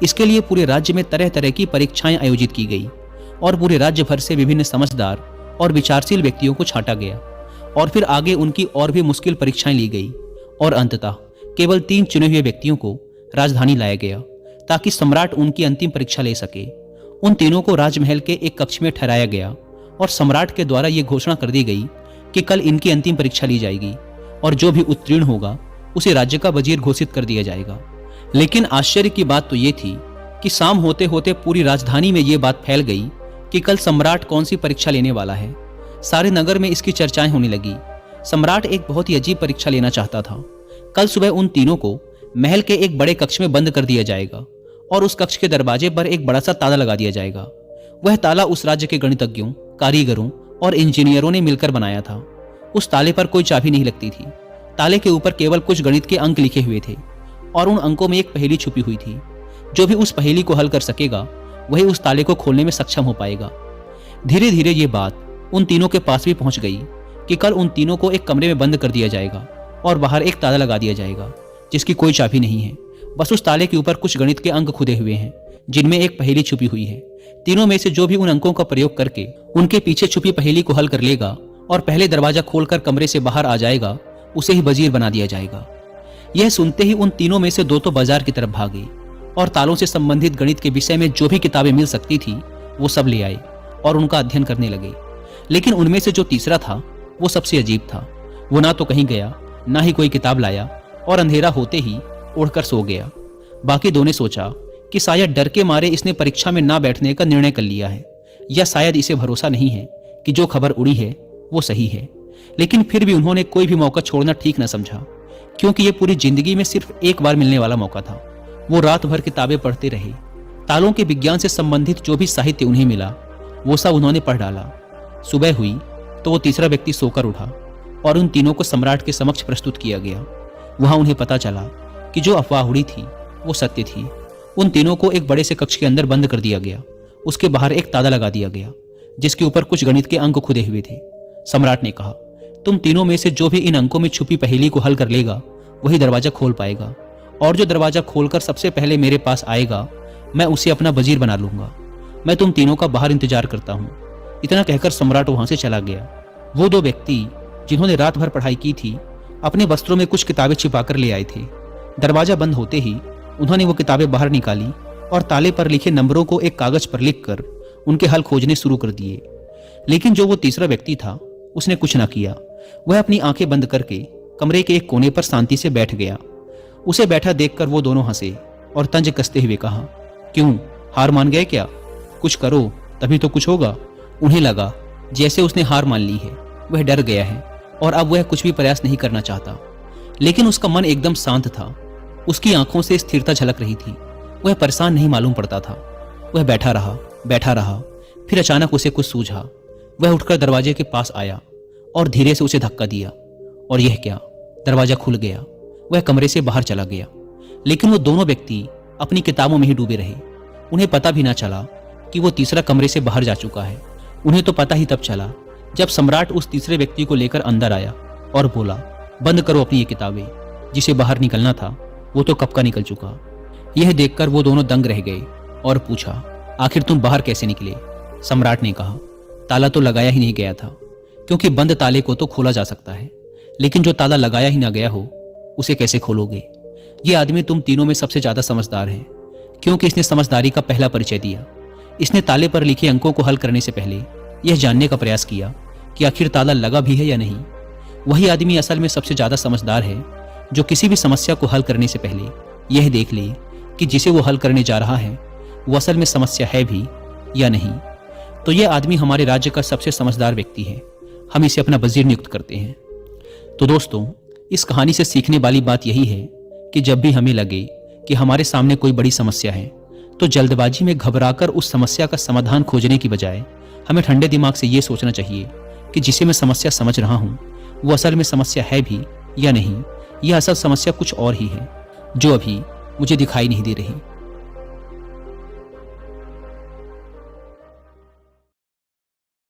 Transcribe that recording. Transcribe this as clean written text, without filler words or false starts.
इसके लिए पूरे राज्य में तरह तरह की परीक्षाएं आयोजित की गई और पूरे राज्य भर से विभिन्न समझदार और विचारशील व्यक्तियों को छांटा गया और फिर आगे उनकी और भी मुश्किल परीक्षाएं ली गई और अंततः केवल 3 चुने हुए व्यक्तियों को राजधानी लाया गया ताकि सम्राट उनकी अंतिम परीक्षा ले सके। उन तीनों को राजमहल के एक कक्ष में ठहराया गया और सम्राट के द्वारा यह घोषणा कर दी गई कि कल इनकी अंतिम परीक्षा ली जाएगी और जो भी उत्तीर्ण होगा उसे राज्य का वजीर घोषित कर दिया जाएगा। लेकिन आश्चर्य की बात तो ये थी कि शाम होते होते पूरी राजधानी में ये बात फैल गई कि कल सम्राट कौन सी परीक्षा लेने वाला है। सारे नगर में इसकी चर्चाएं होने लगी। सम्राट एक बहुत ही अजीब परीक्षा लेना चाहता था। कल सुबह उन तीनों को महल के एक बड़े कक्ष में बंद कर दिया जाएगा और उस कक्ष के दरवाजे पर एक बड़ा सा ताला लगा दिया जाएगा। वह ताला उस राज्य के गणितज्ञों, कारीगरों और इंजीनियरों ने मिलकर बनाया था। उस ताले पर कोई चाबी नहीं लगती थी। ताले के ऊपर केवल कुछ गणित के अंक लिखे हुए थे और उन अंकों में एक पहेली छुपी हुई थी। जो भी उस पहेली को हल कर सकेगा वही उस ताले को खोलने में सक्षम हो पाएगा। धीरे धीरे ये बात उन तीनों के पास भी पहुंच गई कि कल उन तीनों को एक कमरे में बंद कर दिया जाएगा और बाहर एक ताला लगा दिया जाएगा जिसकी कोई चाबी नहीं है। बस उस ताले के ऊपर कुछ गणित के अंक खुदे हुए हैं जिनमें एक पहेली छुपी हुई है। तीनों में से जो भी उन अंकों का प्रयोग करके उनके पीछे छुपी पहेली को हल कर लेगा और पहले दरवाजा खोलकर कमरे से बाहर आ जाएगा उसे ही वजीर बना दिया जाएगा। यह सुनते ही उन तीनों में से 2 तो बाजार की तरफ भागे और तालों से संबंधित गणित के विषय में जो भी किताबें मिल सकती थी वो सब ले आए और उनका अध्ययन करने लगे। लेकिन उनमें से जो तीसरा था वो सबसे अजीब था। वो ना तो कहीं गया, ना ही कोई किताब लाया और अंधेरा होते ही उड़कर सो गया। बाकी 2 ने सोचा कि शायद डर के मारे इसने परीक्षा में ना बैठने का निर्णय कर लिया है या शायद इसे भरोसा नहीं है कि जो खबर उड़ी है वो सही है। लेकिन फिर भी उन्होंने कोई भी मौका छोड़ना ठीक न समझा क्योंकि ये पूरी जिंदगी में सिर्फ एक बार मिलने वाला मौका था। वो रात भर किताबें पढ़ते रहे। तालों के विज्ञान से संबंधित जो भी साहित्य उन्हें मिला वो सब उन्होंने पढ़ डाला। सुबह हुई तो वो तीसरा व्यक्ति सोकर उठा और उन तीनों को सम्राट के समक्ष प्रस्तुत किया गया। वहां उन्हें पता चला कि जो अफवाह उड़ी थी वो सत्य थी। उन तीनों को एक बड़े से कक्ष के अंदर बंद कर दिया गया। उसके बाहर एक ताला लगा दिया गया जिसके ऊपर कुछ गणित के अंक खुदे हुए थे। सम्राट ने कहा, तुम तीनों में से जो भी इन अंकों में छुपी पहेली को हल कर लेगा वही दरवाजा खोल पाएगा और जो दरवाजा खोलकर सबसे पहले मेरे पास आएगा मैं उसे अपना वजीर बना लूंगा। मैं तुम तीनों का बाहर इंतजार करता हूँ। इतना कहकर सम्राट वहां से चला गया। वो 2 व्यक्ति जिन्होंने रात भर पढ़ाई की थी अपने वस्त्रों में कुछ किताबें छिपाकर ले आए थे। दरवाजा बंद होते ही उन्होंने वो किताबें बाहर निकाली और ताले पर लिखे नंबरों को एक कागज पर लिखकर उनके हल खोजने शुरू कर दिए। लेकिन जो वो तीसरा व्यक्ति था उसने कुछ ना किया। वह अपनी आंखें बंद करके कमरे के एक कोने पर शांति से बैठ गया। उसे बैठा देखकर वो दोनों हंसे और तंज कसते हुए कहा, क्यों, हार मान गए क्या? कुछ करो तभी तो कुछ होगा। उन्हें लगा जैसे उसने हार मान ली है। वह डर गया है और अब वह कुछ भी प्रयास नहीं करना चाहता। लेकिन उसका मन एकदम शांत था। उसकी आंखों से स्थिरता झलक रही थी। वह परेशान नहीं मालूम पड़ता था। वह बैठा रहा। फिर अचानक उसे कुछ सूझा। वह उठकर दरवाजे के पास आया और धीरे से उसे धक्का दिया और यह क्या, दरवाजा खुल गया। वह कमरे से बाहर चला गया। लेकिन वो दोनों व्यक्ति अपनी किताबों में ही डूबे रहे। उन्हें पता भी ना चला कि वो तीसरा कमरे से बाहर जा चुका है। उन्हें तो पता ही तब चला जब सम्राट उस तीसरे व्यक्ति को लेकर अंदर आया और बोला, बंद करो अपनी ये किताबें। जिसे बाहर निकलना था वो तो कब का निकल चुका। यह देखकर वो दोनों दंग रह गए और पूछा, आखिर तुम बाहर कैसे निकले? सम्राट ने कहा, ताला तो लगाया ही नहीं गया था क्योंकि बंद ताले को तो खोला जा सकता है, लेकिन जो ताला लगाया ही ना गया हो उसे कैसे खोलोगे? ये आदमी तुम तीनों में सबसे ज्यादा समझदार है क्योंकि इसने समझदारी का पहला परिचय दिया। इसने ताले पर लिखे अंकों को हल करने से पहले यह जानने का प्रयास किया कि आखिर ताला लगा भी है या नहीं। वही आदमी असल में सबसे ज्यादा समझदार है जो किसी भी समस्या को हल करने से पहले यह देख ले कि जिसे वो हल करने जा रहा है वो असल में समस्या है भी या नहीं। तो यह आदमी हमारे राज्य का सबसे समझदार व्यक्ति है। हम इसे अपना वजीर नियुक्त करते हैं। तो दोस्तों, इस कहानी से सीखने वाली बात यही है कि जब भी हमें लगे कि हमारे सामने कोई बड़ी समस्या है तो जल्दबाजी में घबराकर उस समस्या का समाधान खोजने की बजाय हमें ठंडे दिमाग से ये सोचना चाहिए कि जिसे मैं समस्या समझ रहा हूँ वो असल में समस्या है भी या नहीं। यह असल समस्या कुछ और ही है जो अभी मुझे दिखाई नहीं दे रही।